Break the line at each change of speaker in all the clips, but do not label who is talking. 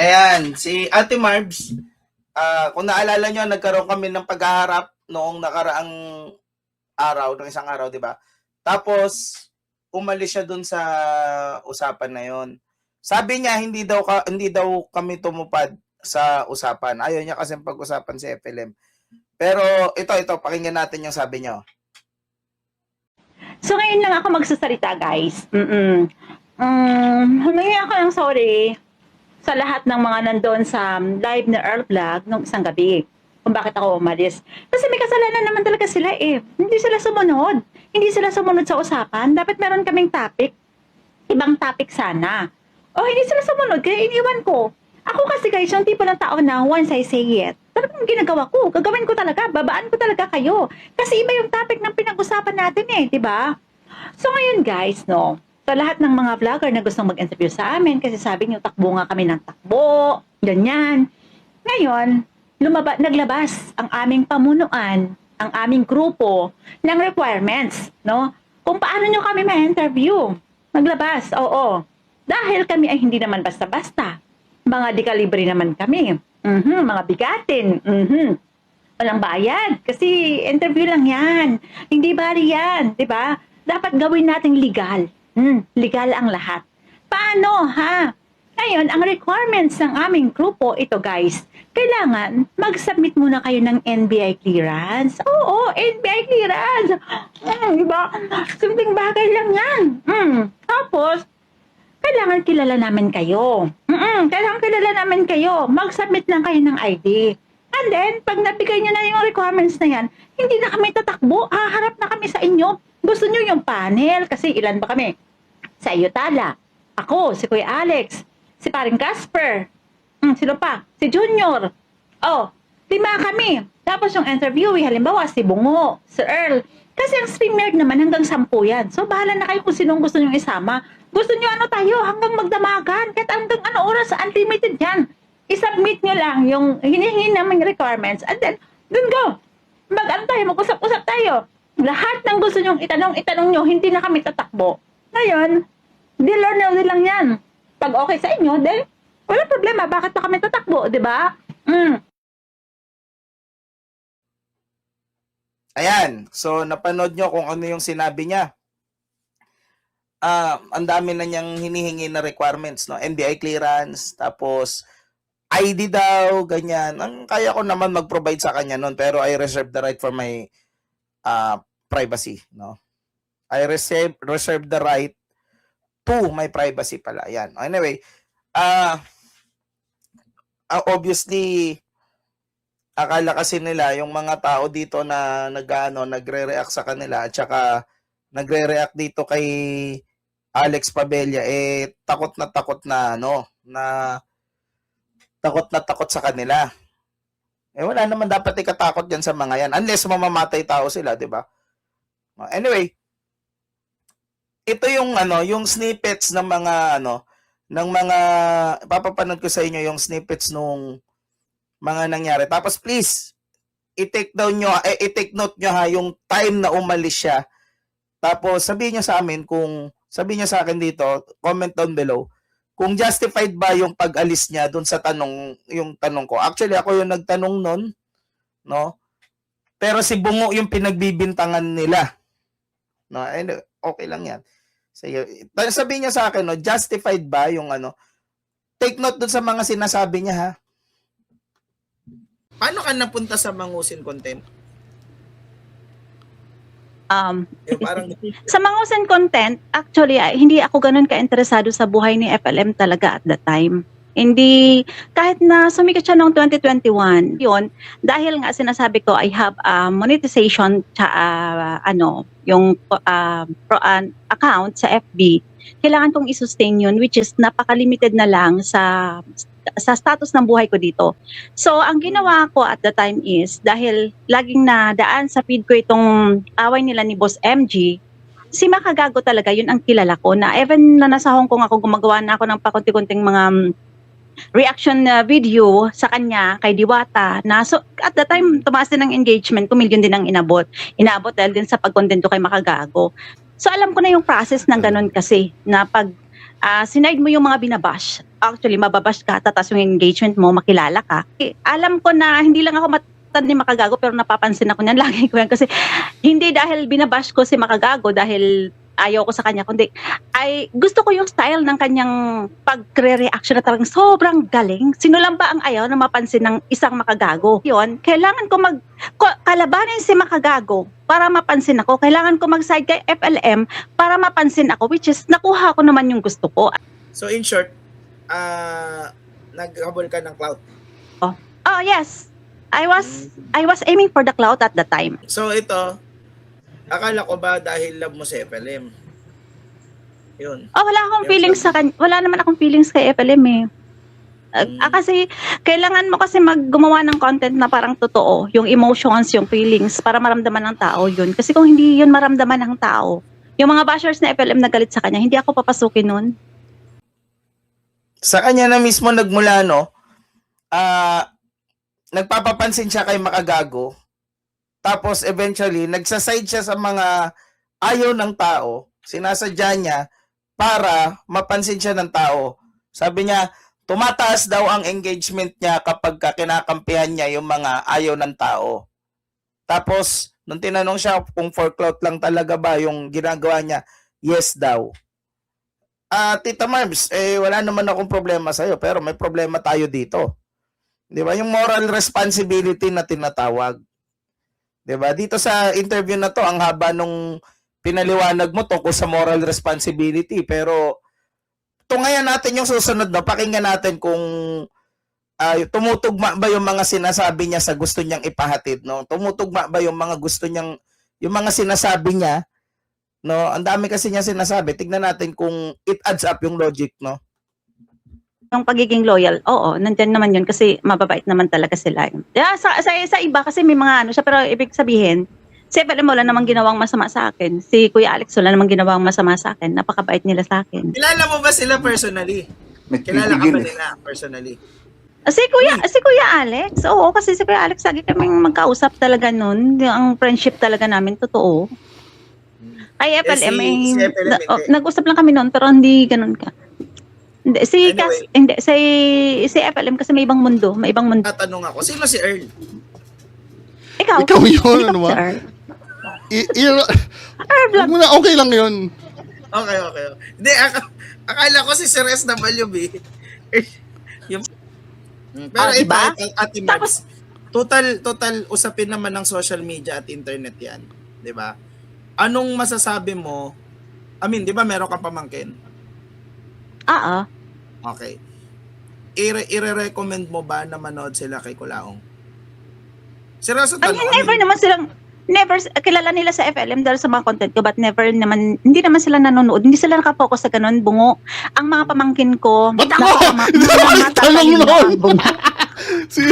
Ayan, si Ate Marbs, kung naalala nyo, nagkaroon kami ng paghaharap noong nakaraang araw, ng isang araw, di ba? Tapos, umalis siya dun sa usapan na yon. Sabi niya, hindi daw kami tumupad sa usapan. Ayaw niya kasi pag-usapan si FLM. Pero ito, pakinggan natin yung sabi niya.
So, ngayon lang ako magsasalita, guys. Humingi ako ng sorry sa lahat ng mga nandoon sa live na Earl Vlog nung isang gabi kung bakit ako umalis. Kasi may kasalanan naman talaga sila eh. Hindi sila sumunod. Hindi sila sumunod sa usapan. Dapat meron kaming topic. Ibang topic sana. O hindi sila sumunod, kaya iniwan ko. Ako kasi guys, yung tipo ng tao na once I say it, talagang ginagawa ko. Gagawin ko talaga. Babaan ko talaga kayo. Kasi iba yung topic ng pinag-usapan natin eh, di ba? So ngayon guys, no, sa lahat ng mga vlogger na gustong mag-interview sa amin, kasi sabi niyo takbo nga kami ng takbo, ganyan. Ngayon, naglabas ang aming pamunuan, ang aming grupo ng requirements, no? Kung paano nyo kami ma-interview. Naglabas, oo. Dahil kami ay hindi naman basta-basta. Mga dekalibre naman kami. Mga bigatin. Walang bayad. Kasi interview lang yan. Hindi bali yan, di ba? Dapat gawin nating legal. Legal ang lahat. Paano, ha? Ngayon, ang requirements ng aming grupo, ito guys, kailangan mag-submit muna kayo ng NBI clearance. Oo, NBI clearance. Diba? Simpleng bagay lang yan. Tapos, kailangan kilala namin kayo. Kailangan kilala namin kayo. Mag-submit lang kayo ng ID. And then, pag nabigay nyo na yung requirements na yan, hindi na kami tatakbo. Haharap na kami sa inyo. Gusto nyo yung panel? Kasi ilan ba kami? Si Ayutala. Ako, si Kuya Alex. Si paring Casper. Sino pa? Si Junior. Oh, 5 kami. Tapos yung interviewee, halimbawa, si Bungo, si Earl. Kasi ang streamer naman hanggang 10 yan. So, bahala na kayo kung sinong gusto nyo isama. Gusto nyo ano tayo hanggang magdamagan. Kahit hanggang ano oras, unlimited yan. I-submit nyo lang yung hinihingi namin requirements. And then, dun go. Mag-ano tayo, mag-usap-usap tayo. Lahat ng gusto nyong itanong nyo, hindi na kami tatakbo. Ngayon, deal or no deal lang yan. Pag okay sa inyo, then, wala problema. Bakit pa kami tatakbo, di ba?
Ayan, so napanood nyo kung ano yung sinabi niya. Ang dami na niyang hinihingi na requirements, no? NBI clearance, tapos ID daw, ganyan. Ang kaya ko naman mag-provide sa kanya noon, pero I reserve the right for my privacy, no? I reserve the right to my privacy pala. Ayan. Anyway, obviously, akala kasi nila yung mga tao dito na nagre-react sa kanila at saka nagre-react dito kay Alex Pabella takot na takot sa kanila. Wala naman dapat ikatakot diyan sa mga yan unless mamamatay tao sila, 'di ba? Anyway, ito yung snippets ng mga papapanood ko sa inyo yung snippets nung mga nangyari. Tapos please, i-take note nyo ha, yung time na umalis siya. Tapos sabihin nyo sa akin dito, comment down below, kung justified ba yung pag-alis niya dun sa yung tanong ko. Actually, ako yung nagtanong nun, no? Pero si Bungo yung pinagbibintangan nila. No? And okay lang yan. Sabihin niya sa akin, no, justified ba yung take note dun sa mga sinasabi niya ha. Paano ka napunta sa Mangusin content?
Parang sa Mangusin content, actually, hindi ako ganun ka-interesado sa buhay ni FLM talaga at that time. Hindi, kahit na sumikat siya noong 2021, yun, dahil nga sinasabi ko, I have monetization yung account sa FB, kailangan kong i-sustain yun, which is napaka-limited na lang sa status ng buhay ko dito. So, ang ginawa ko at the time is, dahil laging nadaan sa feed ko itong away nila ni Boss MG, si Makagago talaga, yun ang kilala ko, na even na nasa Hong Kong ako, gumagawa na ako ng pakunti-kunting mga reaction video sa kanya, kay Diwata, na so, at the time, tumaas din ang engagement ko, million din ang inabot. Inabot dahil din sa pagkontento kay Makagago. So, alam ko na yung process ng ganun kasi, na pag sinide mo yung mga binabash. Actually, mababash ka, tatas yung engagement mo, makilala ka. Alam ko na hindi lang ako matanda ni Makagago, pero napapansin ako niyan. Lagi ko yan kasi hindi dahil binabash ko si Makagago dahil ayaw ko sa kanya, kundi ay gusto ko yung style ng kanyang pagre-reaction na talagang sobrang galing. Sino lang ba ang ayaw na mapansin ng isang Makagago? Yun, kailangan ko kalabanin si Makagago para mapansin ako. Kailangan ko mag-side kay FLM para mapansin ako, which is nakuha ko naman yung gusto ko.
So in short, naghabol ka ng clout.
Oh, yes. I was aiming for the clout at the time.
So ito, akala ko ba dahil love mo si FLM? Yun.
Oh, wala akong feelings sa kanya. Wala naman akong feelings kay FLM eh. Kasi kailangan mo kasi gumawa ng content na parang totoo, yung emotions, yung feelings para maramdaman ng tao yun. Kasi kung hindi yun maramdaman ng tao, yung mga bashers na FLM na galit sa kanya, hindi ako papasukin nun. Sa kanya na mismo nagmula, no? Nagpapapansin siya kay Makagago. Tapos eventually, nagsaside siya sa mga ayaw ng tao, sinasadya niya para mapansin siya ng tao. Sabi niya, tumataas daw ang engagement niya kapag kinakampihan niya yung mga ayaw ng tao. Tapos, nung tinanong siya kung for clout lang talaga ba yung ginagawa niya, yes daw. Tita Marbs, wala naman akong problema sa'yo, pero may problema tayo dito. Di ba? Yung moral responsibility na tinatawag. Diba? Dito sa interview na to, ang haba nung pinaliwanag mo tungkol sa moral responsibility. Pero, tungayan natin yung susunod na. Pakinggan natin kung tumutugma ba yung mga sinasabi niya sa gusto niyang ipahatid. No? Tumutugma ba yung mga gusto niyang, yung mga sinasabi niya. No? Ang dami kasi niya sinasabi. Tignan natin kung it adds up yung logic. No? Yung pagiging loyal, oo, nandyan naman yun kasi mababait naman talaga sila. Sa iba kasi may mga ano siya, pero ibig sabihin, si FLM wala namang ginawang masama sa akin. Si Kuya Alex wala namang ginawang masama sa akin. Napakabait nila sa akin. Kilala mo ba sila personally? Kilala ka ba nila personally? Si Kuya Alex, oo, kasi si Kuya Alex lagi kaming magkausap talaga nun. Ang friendship talaga namin, totoo. Ay, FLM, nag-usap lang kami nun, pero hindi ganun ka. Hindi, si FLM kasi may ibang mundo, Tatanong ako, sino si Earl? Ikaw
yun, ano ba?
Earl
muna, okay lang yun.
Okay. Hindi, akala ko si Sir SWB. Pero
diba?
Ate Marbs, total usapin naman ng social media at internet yan. Diba? Anong masasabi mo? I mean, diba meron kang pamangkin? Okay. I-recommend mo ba na manood sila kay Kulaong? Seryoso tanong.
Never, kilala nila sa FLM dahil sa mga content ko, but hindi naman sila nanonood. Hindi sila nakapokus sa ganun, bungo. Ang mga pamangkin ko,
Ba't ako? Hindi ako nagtanong noon.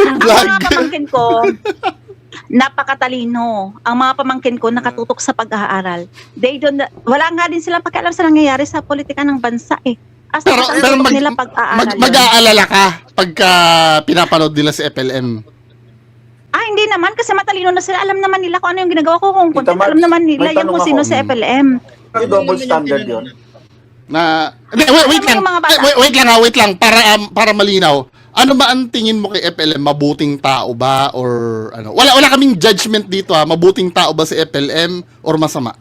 Ang mga pamangkin ko, napakatalino. Ang mga pamangkin ko nakatutok sa pag-aaral. Wala nga din silang pakialam sa nangyayari sa politika ng bansa eh.
Pero mag-aalala ka pagka pinapanood nila si FLM.
Hindi naman kasi matalino na sila. Alam naman nila kung ano yung ginagawa ko. Kung content, alam naman nila yung kung sino si FLM.
Double standard yun.
Wait lang para malinaw. Ano ba ang tingin mo kay FLM? Mabuting tao ba or ano? Wala kaming judgment dito ha. Mabuting tao ba si FLM or masama?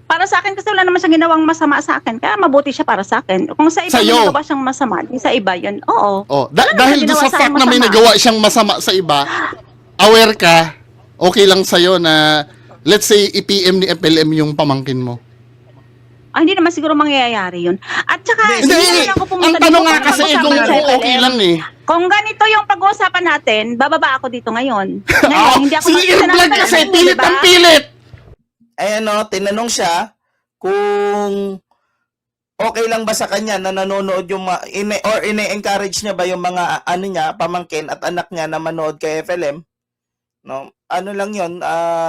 Para sa akin kasi wala naman siyang ginawang masama sa akin. Kaya mabuti siya para sa akin. Kung sa iba ginagawa siyang masama, sa iba yun, oo.
Dahil doon sa fact na may nagawa siyang masama sa iba, aware ka, okay lang sa'yo na, let's say, i-PM ni FLM yung pamangkin mo.
Hindi naman siguro mangyayari yun. At saka,
ang tanong nga kasi kung okay lang eh.
Kung ganito yung pag-uusapan natin, bababa ako dito ngayon. Ngayon, hindi ako
sige, vlog kasi, pilit ang pilit!
Tinanong siya kung okay lang ba sa kanya na nanonood yung ine-encourage niya ba yung mga pamangkin at anak niya na manood kay FLM. No? Ano lang yun,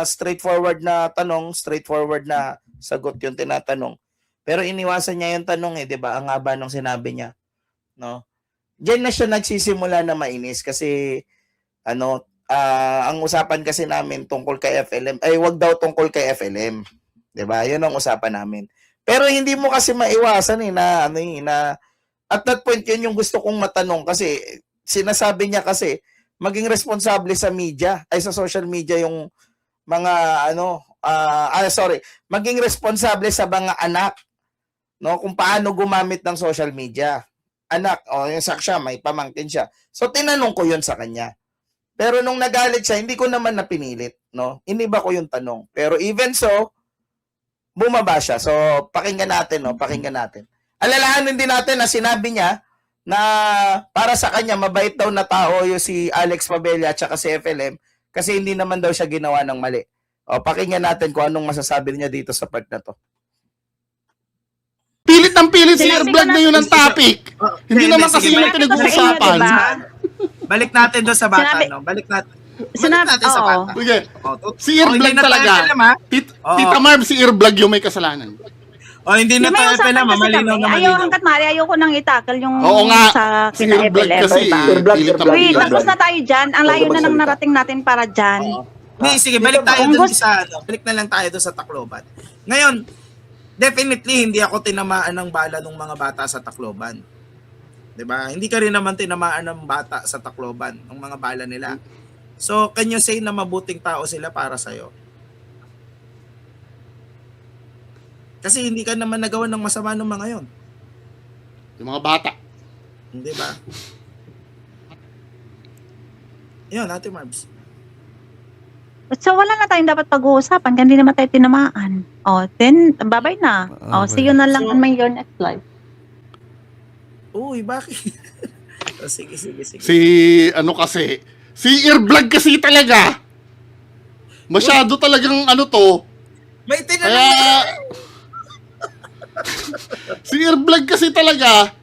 straightforward na tanong, straightforward na sagot yung tinatanong. Pero iniwasan niya yung tanong 'di ba? Ang haba nung sinabi niya, no? Diyan na siya nagsisimula na mainis kasi ang usapan kasi namin tungkol kay FLM, wag daw tungkol kay FLM. 'Di ba? 'Yun ang usapan namin. Pero hindi mo kasi maiwasan na at that point yun yung gusto kong matanong kasi sinasabi niya kasi maging responsable sa media ay sa social media yung mga maging responsable sa mga anak, no, kung paano gumamit ng social media. Anak, yung siya, may pamangkin siya. So tinanong ko yun sa kanya. Pero nung nagalit siya, hindi ko naman napinilit, no? Iniba ko yung tanong. Pero even so, bumaba siya. So pakinggan natin, no? Pakinggan natin. Alalahanin din natin na sinabi niya na para sa kanya mabait daw na tao yung si Alex Pabella at saka si FLM kasi hindi naman daw siya ginawa ng mali. O pakinggan natin kung anong masasabi niya dito sa part na to.
Pilit ng pilit si
Sinabi ko
Airblog
na-
na yun ang topic. Hindi naman kasi
sige.
yung pinag-uusapan.
Sinabi ko sa inyo,
Balik natin doon sa bata,
Sinabi-
no? Balik natin sa
oo.
bata.
Sige, si
hindi
Airblog
na
talaga.
tayo alam, ha? Oo.
Tita Marv, si Airblog yung may kasalanan.
Hindi na
May
tayo
usapan
alam,
kasi
malinaw
kami.
na
Ayaw
malinaw.
hanggat maaari, ayoko nang itakal yung
Oo nga.
sa
Si
kina
Airblog
FLM,
kasi.
diba?
Airblog,
pilit ng
Airblog.
Wait,
pilit.
tapos na tayo dyan. Ang layo
Huwag
na
ka
nang
magsalita.
narating natin para dyan.
Sige, balik tayo
Kung
doon
gusto-
sa balik na lang tayo doon sa Tacloban. Ngayon, definitely hindi ako tinamaan ng bala ng mga bata sa Tacloban. 'Di ba? Hindi ka rin naman tinamaan ng bata sa Tacloban ng mga bala nila. So, can you say na mabuting tao sila para sa'yo? Kasi hindi ka naman nagawa ng masama ng mga yon.
Yung mga bata.
Hindi ba? Yun, Ate Marbs.
So, wala na tayong dapat pag-uusapan kasi hindi naman tayo tinamaan. Then, bye-bye na. See you na lang
So-
on my your next life.
Uy, bakit? Sige.
Si Airblog kasi talaga. Masyado talagang
May tinanong
Kaya, si Airblog kasi talaga,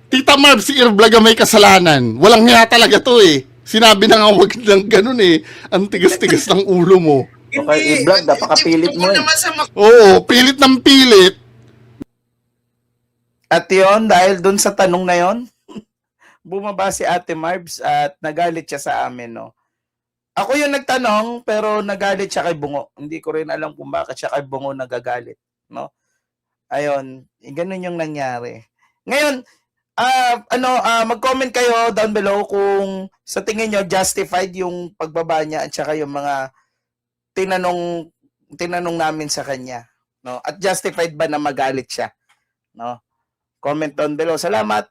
Tita Marv, si Airblog ang may kasalanan. Walang hiya talaga to eh. Sinabi na nga wag lang ganun eh. Ang tigas-tigas ng ulo mo.
Okay, Airblog, napakapilit mo eh.
naman sa
Oo, pilit ng pilit.
At yun, dahil dun sa tanong na yon, bumaba si Ate Marbs at nagalit siya sa amin, no? Ako yung nagtanong, pero nagalit siya kay Bungo. Hindi ko rin alam kung bakit siya kay Bungo nagagalit, no? Ayun, ganun yung nangyari. Ngayon, mag-comment kayo down below kung sa tingin nyo justified yung pagbaba niya at saka yung mga tinanong namin sa kanya, no? At justified ba na magalit siya, no? Comment down below. Salamat.